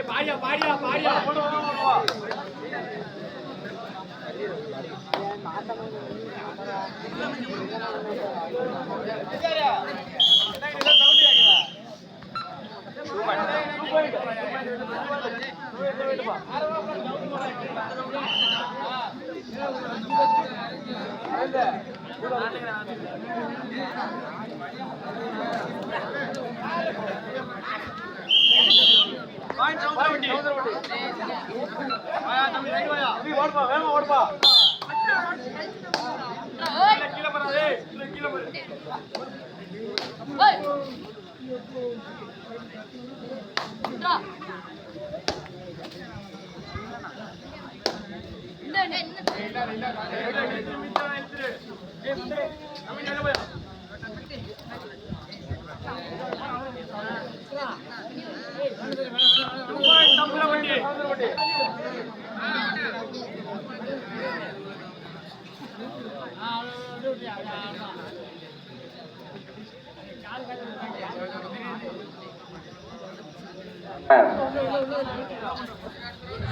பாடியா பாடியா பாடியா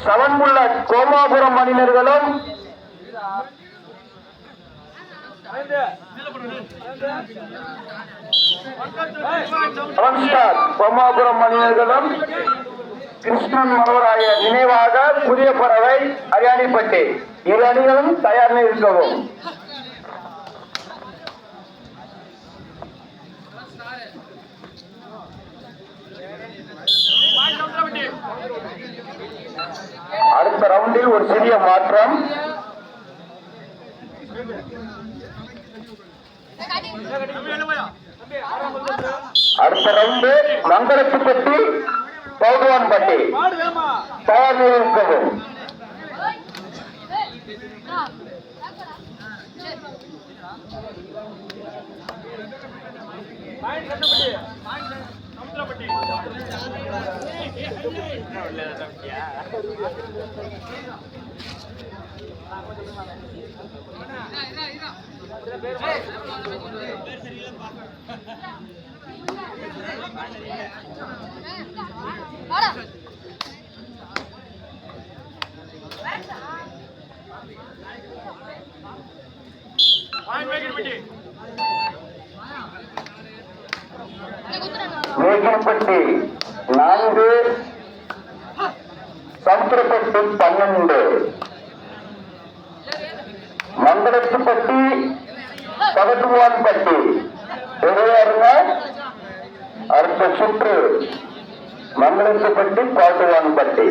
சவன்முள்ள கோமாபுரம் அணியினர்களும் கோமாபுரம் அணியினர்களும் கிருஷ்ணன் மனோராய நினைவாக புதிய பறவை அரியாணிப்பட்டி இரு அணிகளும் தயார் இருக்கவும். அடுத்த ரவுண்டில் ஒரு சிறிய மாற்றம். அடுத்த ரவுண்டு மங்களத்துப்பட்டி பௌதுவான்பட்டி தயார் இருக்கவும். மேகன்பட்டி 4 சமுத்திரப்பட்டி 12 மங்களத்துப்பட்டி பகட்டுவான்பட்டி பெரியாருங்க. அடுத்த சுற்று மங்களத்துப்பட்டி பாட்டுவான்பட்டி.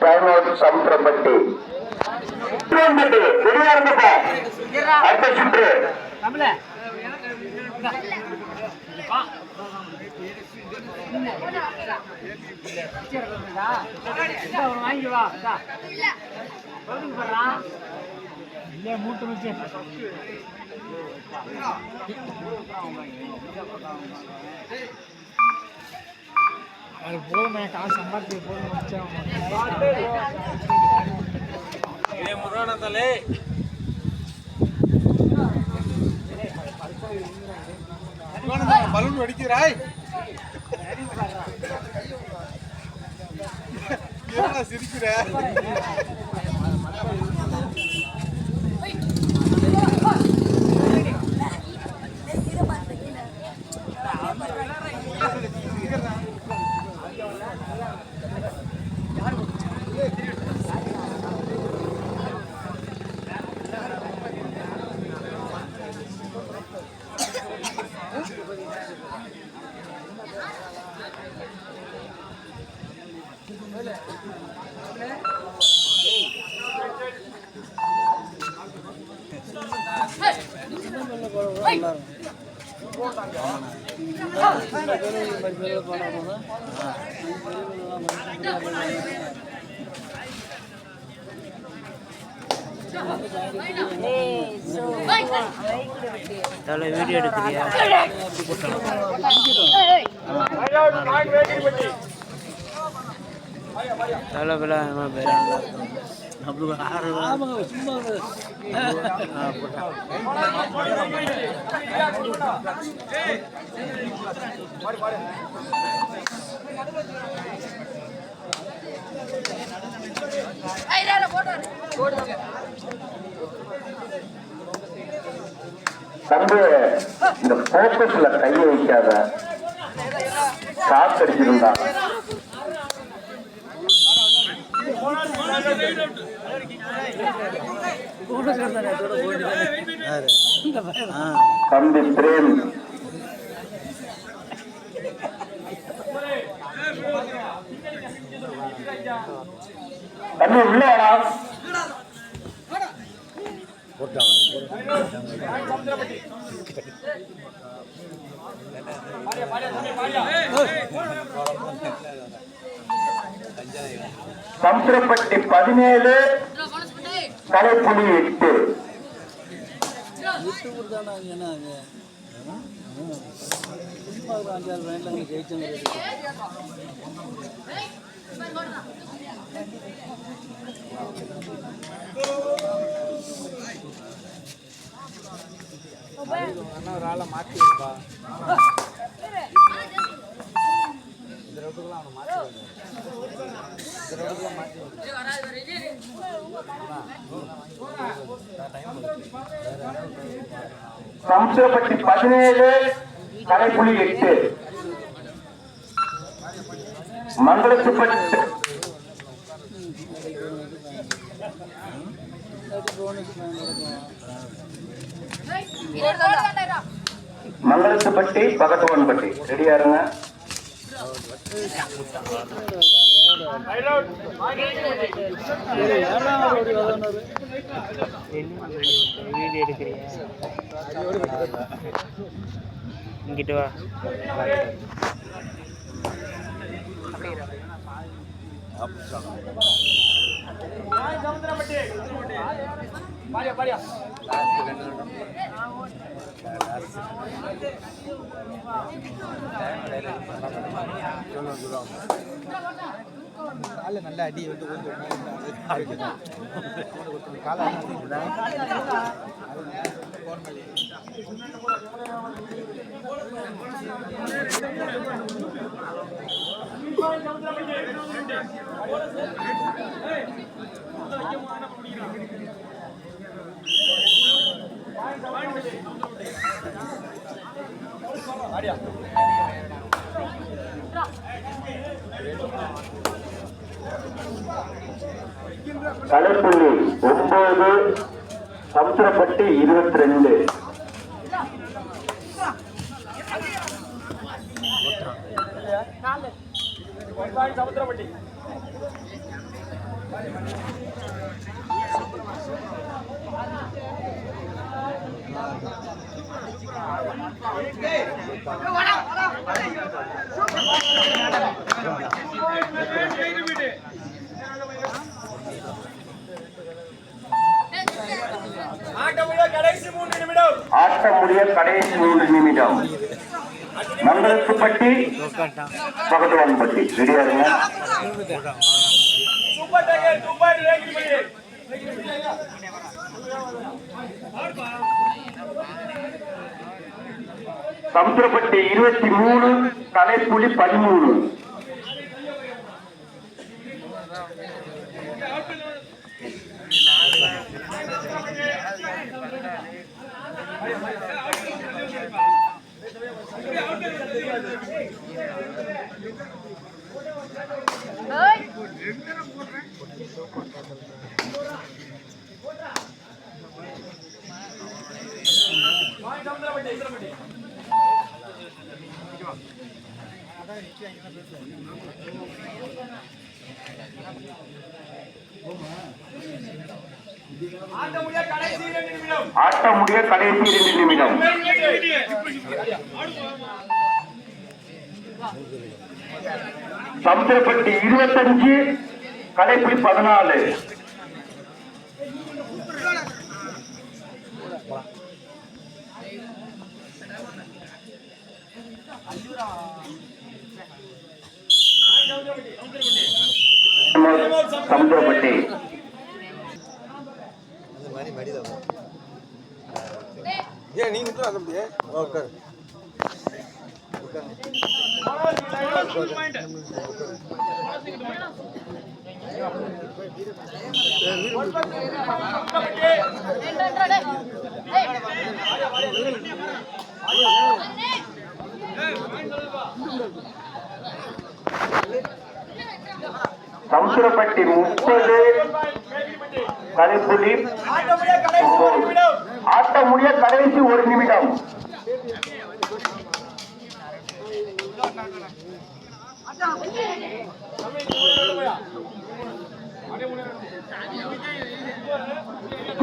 Time out Samuthirapatti. அடுத்த சுற்று மூட்டு வச்சு அது போதுமே காசு சம்பாதிக்க போதும் முருகானந்தலே பலூன் வெடிக்கிறாய் சிரிக்கிற வீடியோ எடுக்கிறியா? தம்பி இந்த போக்கஸ்ல கையை வைக்காத, காசு அடிச்சிருந்தா தம்பி பிரேம் தம்பி உள்ள சமுத்திரப்பட்டி 17 தலைப்புலி 8. ஒரு ஆளை மாற்றிப்பா இந்த ரோட்டுக்குலாம் அவனை மாற்றி சமுத்திரப்பட்டி 17 தலைப்புலி 8. மங்களத்துப்பட்டு மங்களத்துப்பட்டி பகட்டவன்பட்டி ரெடியா இருங்க. வீடியோ எடுக்கிறியா? இங்கிட்டு வா. நல்ல அடி வந்து கால தலைப்புள்ளி 9 சமுத்திரப்பட்டி 22. சமுத்திரப்பட்டி ஆட்டம் முடிய கடைசி 3 நிமிடம். மங்களத்துப்பட்டி பகட்டுவான்பட்டி ரெடியா இருங்க. சமுத்திரப்பட்டி 23 கலைப்புலி 13. ஆட்டம் முடிய கடைசி 2 நிமிடம். சமுத்திரப்பட்டி 25 கலைப்புலி 14. சமுத்திரப்பட்டி நீங்க ஓகே சமுத்திரப்பட்டி 30 கலைப்புலி 9. ஆட்டம் முடிய கடைசி 1 நிமிடம்.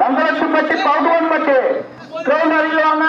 மங்களத்துப்பட்டி பகட்டுவான்பட்டி ட்ரெயின் அறிவாங்க.